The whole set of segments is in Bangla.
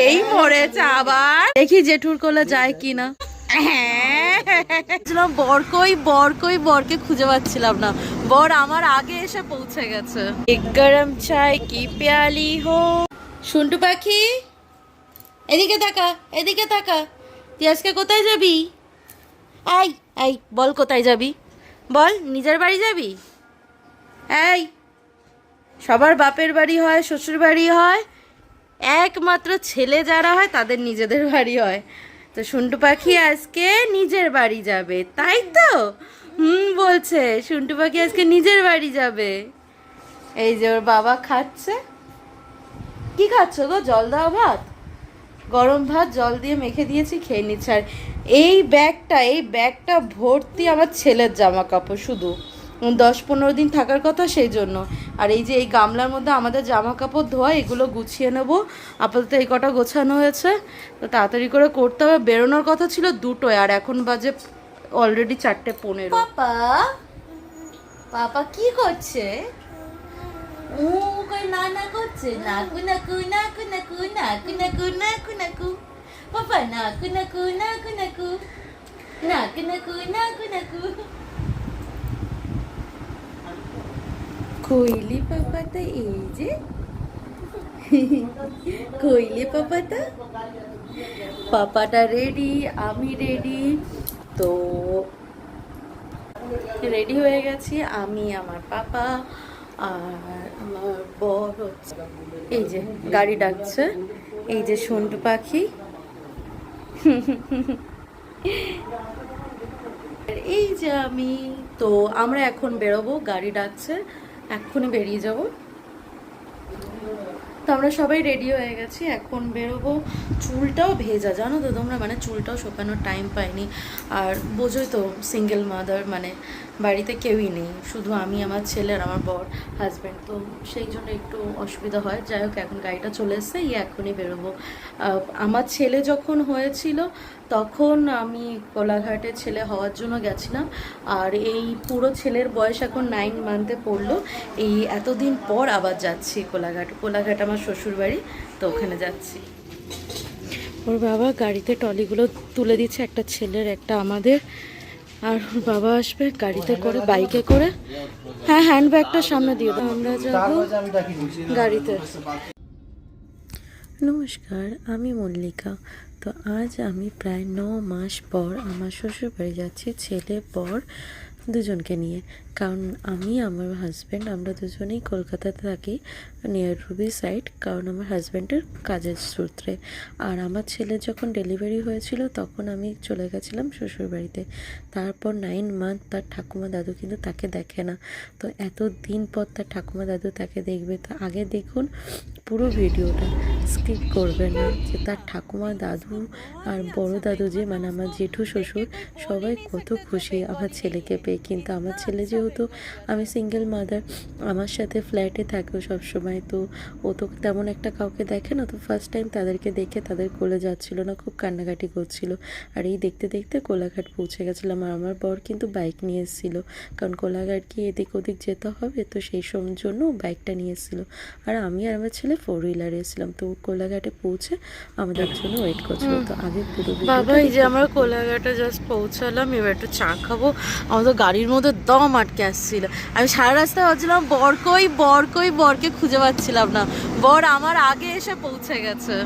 এই পড়েছে আবার, দেখি জেঠুর কোলে যায় কিনা। বরকে খুঁজে পাচ্ছিলাম না, বর আমার আগে এসে পৌঁছে গেছে। গরম চাই কি পেয়ালি হো। শুন্টু পাখি এদিকে তাকা, এদিকে তাকা। তুই আজকে কোথায় যাবি? এই এই বল, কোথায় যাবি বল? নিজের বাড়ি যাবি? এই, সবার বাপের বাড়ি হয়, শ্বশুর বাড়ি হয়, একমাত্র ছেলে যারা হয় তাদের নিজেদের বাড়ি হয়। তো শুন্টু পাখি আজকে নিজের বাড়ি যাবে, তাই তো? বলছে শুন্টু পাখি আজকে নিজের বাড়ি যাবে। এই যে ওর বাবা খাচ্ছে। কি খাচ্ছ গো? জল দাও ভাত, গরম ভাত জল দিয়ে মেখে দিয়েছি, খেয়ে নিচ্ছে। আর এই ব্যাগটা ভর্তি আমার ছেলের জামা কাপড়, শুধু 10-15 দিন থাকার কথা, সেই জন্য। আর এই যে এই গামলার মধ্যে আমাদের জামা কাপড় ধোয়া, এগুলো গুছিয়ে নেব। আপাতত এই কটা গোছানো হয়েছে, তো তাড়াতাড়ি করে করতে হবে। বেরোনোর কথা ছিল 2টোয়, আর এখন বাজে অলরেডি 4:15। পাপা পাপা কি করছে? না করছে, নাকু নাকু নাকু নাকু নাকু নাকু নাকু নাকু। পাপা নাকু নাকু নাকু নাকু নাকু নাকু নাকু নাকু। কোইলি পাপাটা এই যে, কোইলি পাপাটা, পাপাটা রেডি, আমি রেডি। তো রেডি হয়ে গেছি আমি, আমার পাপা আর আমার বর হচ্ছে। এই যে গাড়ি ডাকছে, এই যে শুন্টু পাখি, এই যে আমি। তো আমরা এখন বেরোবো, গাড়ি ডাকছে, এক্ষুনি বেরিয়ে যাব। তো আমরা সবাই রেডি হয়ে গেছি, এখন বেরোবো। চুলটাও ভেজা, জানো তো তোমরা, মানে চুলটাও শুকানোর টাইম পাইনি। আর বোঝোই তো, সিঙ্গেল মাদার, মানে বাড়িতে কেউই নেই, শুধু আমি, আমার ছেলে আর আমার বর, হাজব্যান্ড। তো সেই জন্য একটু অসুবিধা হয়। যাই হোক, এখন গাড়িটা চলে এসছে, এখনই বেরোবো। আমার ছেলে যখন হয়েছিল তখন আমি কোলাঘাটে ছেলে হওয়ার জন্য গেছিলাম। আর এই পুরো ছেলের বয়স এখন 9 মান্থে পড়লো। এই এতদিন পর আবার যাচ্ছি কোলাঘাট আমার শ্বশুরবাড়ি, তো ওখানে যাচ্ছি। ওর বাবা গাড়িতে ট্রলিগুলো তুলে দিচ্ছে, একটা ছেলের একটা আমাদের। আর ওর বাবা আসবে গাড়িতে করে, বাইকে করে। হ্যাঁ, হ্যান্ডব্যাগটা সামনে দিয়ে দাও, আমরা যাবো গাড়িতে। নমস্কার, আমি মল্লিকা। তো আজ আমি প্রায় 9 মাস পর আমার শ্বশুর বাড়ি যাচ্ছি, ছেলে বর দুজনকে নিয়ে। কারণ আমি, আমার হাজব্যান্ড, আমরা দুজনেই কলকাতাতে থাকি, নিয়ার রুবি সাইড, কারণ আমার হাজব্যান্ডের কাজের সূত্রে। আর আমার ছেলের যখন ডেলিভারি হয়েছিল তখন আমি চলে গেছিলাম শ্বশুরবাড়িতে। তারপর 9 মান্থ তার ঠাকুমা দাদু কিন্তু তাকে দেখে না। তো এত দিন পর তার ঠাকুমা দাদু তাকে দেখবে। তো আগে দেখুন পুরো ভিডিওটা, স্কিপ করবেন না, যে তার ঠাকুমা দাদু আর বড় দাদু, যে মানে আমার জেঠু শ্বশুর, সবাই কত খুশি আমার ছেলেকে পেয়ে। কিন্তু আমার ছেলে যেহেতু, আমি সিঙ্গেল মাদার, আমার সাথে ফ্ল্যাটে থাকেও সবসময়, তো ও তো তেমন একটা কাউকে দেখে না। তো ফার্স্ট টাইম তাদেরকে দেখে তাদের কোলে যাচ্ছিল না, খুব কান্নাকাটি করছিল। আর এই দেখতে দেখতে কোলাঘাট পৌঁছে গেছিলাম। আর আমার বর কিন্তু বাইক নিয়ে এসেছিলো, কারণ কোলাঘাট কি এদিক ওদিক যেতে হবে, তো সেই সময়ের জন্য বাইকটা নিয়ে এসেছিলো। আর আমি আর আমার ছেলে 4 হুইলারে এসেছিলাম। তো কোলাঘাটে পৌঁছে আমাদের জন্য ওয়েট করছিল। তো আগে পুরো বাবা, এই যে আমরা কোলাঘাটে জাস্ট পৌঁছালাম, এবার একটু চা খাবো। আমাদের গাড়ির মধ্যে দম আটকে আসছিল। আমি সারা রাস্তায় ভাবছিলাম বরকে খুঁজে পাচ্ছিলাম না, বর আমার আগে এসে পৌঁছে গেছে।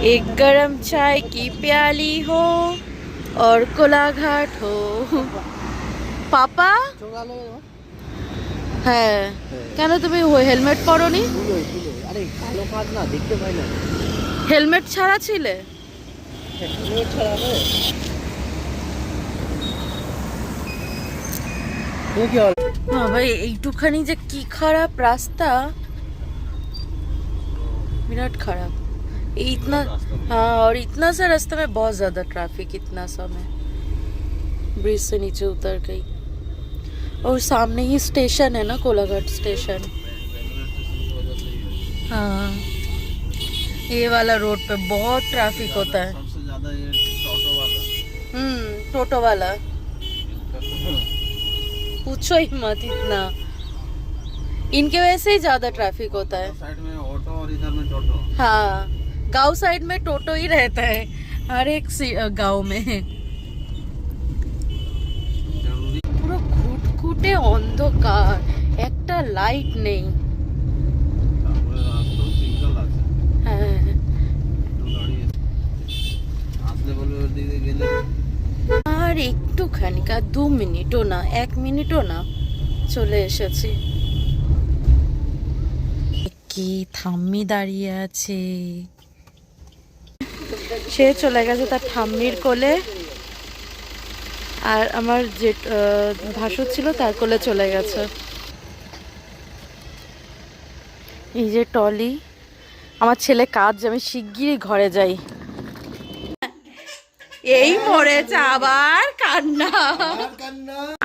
एक गरम चाय की प्याली हो और कोलाघाट हो। পাপা, হ্যাঁ, কেন তুমি হেলমেট পরোনি? আরে ভালো কাজ না, দেখতে পাই না। হেলমেট ছাড়া ছিলে? হেলমেট ছাড়া হবে? हाँ भाई, এইটুখানি যে কি খারাপ রাস্তা, বিরাট খারাপ। इतना, हाँ, और इतना सा रास्ता में बहुत ज्यादा ट्रैफिक, इतना सा में ब्रिज से नीचे उतर गई। और सामने ही स्टेशन है ना, कोलाघाट स्टेशन। हाँ, ये वाला रोड पे बहुत ट्रैफिक होता है। सबसे ज्यादा ये टोटो वाला। टोटो वाला पूछो ही मत इतना। इनके वजह से ही ज्यादा ट्रैफिक होता है। साइड में ऑटो और इधर में टोटो। हाँ, गांव साइड में टोटो ही रहता है हर एक गांव में। जरूरी পুরো ঘুটঘুটে অন্ধকার, একটা লাইট নেই। তারপরে রাস্তা সিঙ্গেল আছে, হ্যাঁ, তো গাড়ি আসলে বলবে ওর দিকে গেলে আর একটুখানি, আর 2 মিনিটও না, 1 মিনিটও না, চলে এসেছি। কি ঠাম্মি দাঁড়িয়ে আছে, সে চলে গেছে তার ঠাম্মির কোলে, আর আমার যে ভাসুর ছিল তার কোলে চলে গেছে। এই যে টলি, আমার ছেলে কাজ, আমি শিগগিরই ঘরে যাই। এই পড়েছে আবার কান্না,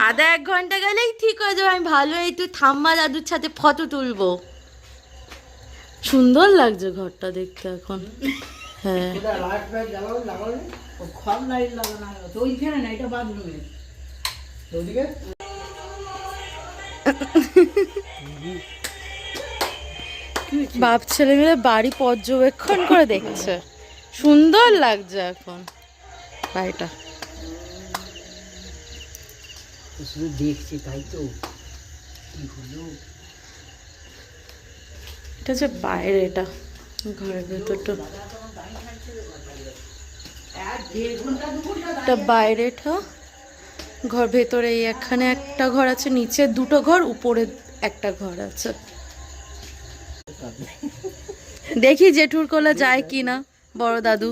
আধা 1 ঘন্টা গেলেই ঠিক হয়ে যাবে। আমি ভালো, এই তুই ঠাম্মা দাদুর সাথে ফটো তুলবো। সুন্দর লাগছে ঘরটা দেখতে এখন। হ্যাঁ, লাইট ফাইট লাগাও লাগাও, ও খম লাইট লাগানো তো ওইখানে না, এটা বাথরুমে ওদিকে। বাপ ছেলে মিলে বাড়ি পর্যবেক্ষণ করে দেখছে, সুন্দর লাগছে এখন বাড়িটা। শুধু দেখছি তাই তো, কি হলো এটা হচ্ছে বাইরে, এটা ঘরের ভেতরটা, এটা বাইরেটা। ঘর ভেতরে এই এখানে একটা ঘর আছে, নিচে 2টো ঘর, উপরে একটা ঘর আছে। দেখি জেঠুর কোলে যায় কিনা বড় দাদু।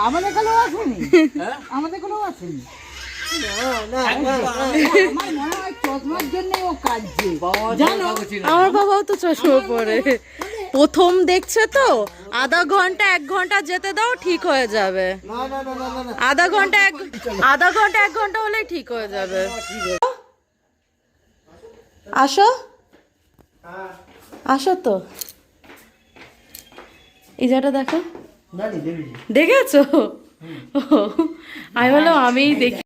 আমাদের কোনো আসেনি, আমাদের কোনো আসেনি। আমার মনে হয় চশমার জন্য ও কাঁদছে, জানো? আমার বাবাও তো চশমা পরে, প্রথম দেখছে তো। আধা ঘন্টা 1 ঘন্টা যেতে দাও, ঠিক হয়ে যাবে। আধা ঘন্টা 1 ঘন্টা হলেই ঠিক হয়ে যাবে। আসো, আসো তো, এই জায়গাটা দেখো। দেখেছো? আমি বললাম আমিই দেখি।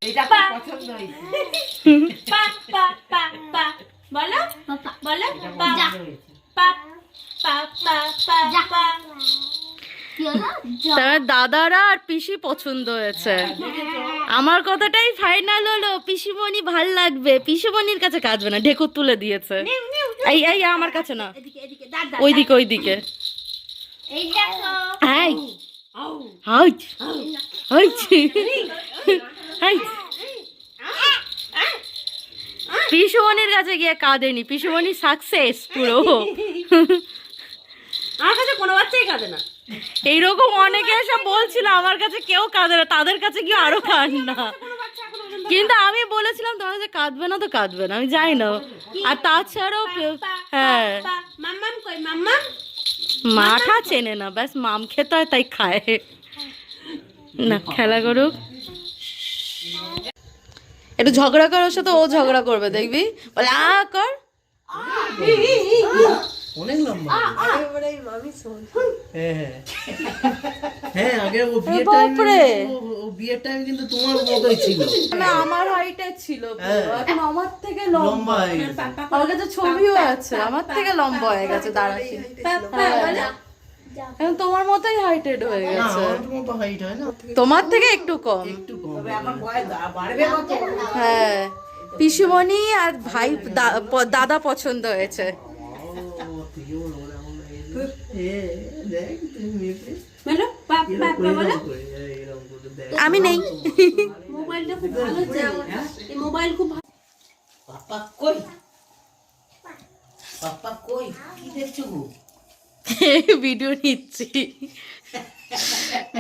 তার দাদারা আর পিসি পছন্দ হয়েছে, আমার কথাটাই ফাইনাল হলো। পিসিমণি ভাল লাগবে, পিসিমণির কাছে কাঁদবে না, ঢেকুর তুলে দিয়েছে। এই এই আমার কাছে না, ওইদিকে ওইদিকে। পিসুমণির কাছে গিয়ে কাঁদেনি, পিসুমণি সাকসেস পুরো। আমার কাছে কোনো বাচ্চাই কাঁদে না, এইরকম অনেকে এসে বলছিল আমার কাছে কেউ কাঁদে না, তাদের কাছে গিয়ে আরো কান্না। কিন্তু আমি বলেছিলাম তোমার কাছে কাঁদবে না তো কাঁদবে না, আমি যাই না। আর তাছাড়াও হ্যাঁ, মাঠা চেনে না, ব্যাস মাম খেতে হয় তাই খায় না। খেলা করুক, একটু ঝগড়া করার সাথে ও ঝগড়া করবে, দেখবি বলে আ কর। অনেক লম্বা। হ্যাঁ, আগে ও বিয়ের টাইমে, ও বিয়ের টাইম কিন্তু তোমার মতোই ছিল। না, আমার হাইটের ছিল, এখন আমার থেকে লম্বা হয়ে গেছে। আমার কাছে ছবিও আছে, আমার থেকে লম্বা হয়ে গেছে। দাঁড়াচ্ছি, এখন তোমার মতোই হাইটেড হয়ে না, গেছে, আমার মতো হাইট হয় না, তোমার থেকে একটু কম। একটু কম। আমার বয়স বাড়বে কত? হ্যাঁ, পিসুমণি আর ভাই দাদা পছন্দ হয়েছে। আমি নেই, মোবাইলটা খুব ভালো চলে, এই মোবাইল খুব ভালো। পাপা কই, পাপা কই, কি দেখছো গো? ভিডিও নিচ্ছি,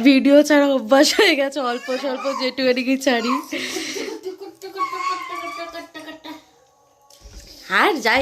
ভিডিও ছাড়া অভ্যাস হয়ে গেছে, অল্প স্বল্প যেটুকুনি ছাড়ি। আর যাই